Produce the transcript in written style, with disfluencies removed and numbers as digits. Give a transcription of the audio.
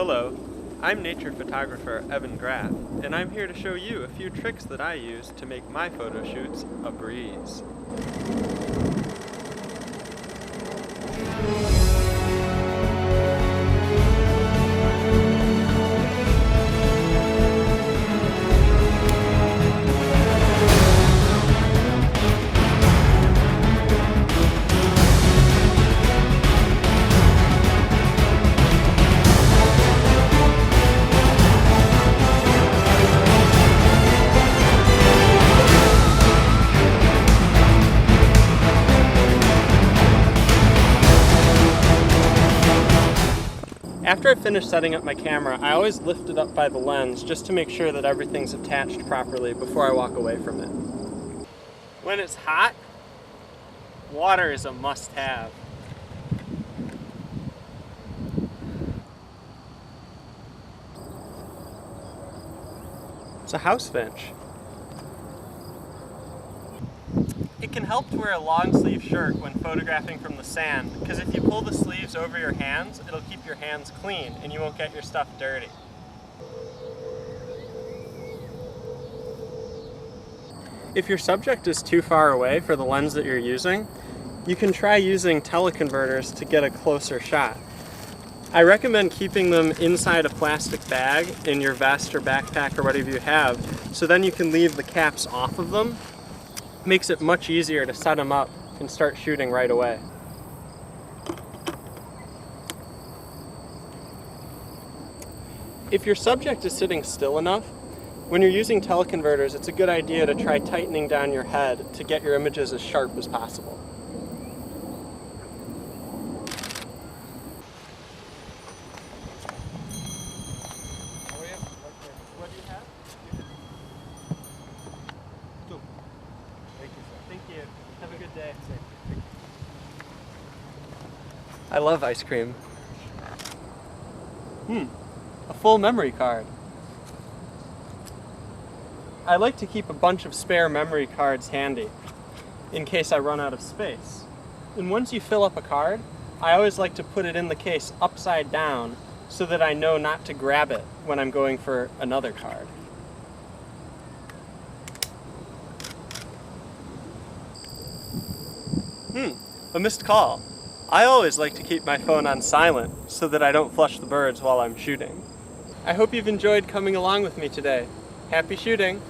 Hello, I'm nature photographer Evan Graff, and I'm here to show you a few tricks that I use to make my photo shoots a breeze. After I finish setting up my camera, I always lift it up by the lens just to make sure that everything's attached properly before I walk away from it. When it's hot, water is a must-have. It's a house finch. It can help to wear a long sleeve shirt when photographing from the sand, because if you pull the sleeves over your hands, it'll keep your hands clean and you won't get your stuff dirty. If your subject is too far away for the lens that you're using, you can try using teleconverters to get a closer shot. I recommend keeping them inside a plastic bag in your vest or backpack or whatever you have, so then you can leave the caps off of them. Makes it much easier to set them up and start shooting right away. If your subject is sitting still enough, when you're using teleconverters, it's a good idea to try tightening down your head to get your images as sharp as possible. What do you have? Thank you. Have a good day. I love ice cream. A full memory card. I like to keep a bunch of spare memory cards handy in case I run out of space. And once you fill up a card, I always like to put it in the case upside down so that I know not to grab it when I'm going for another card. A missed call. I always like to keep my phone on silent so that I don't flush the birds while I'm shooting. I hope you've enjoyed coming along with me today. Happy shooting!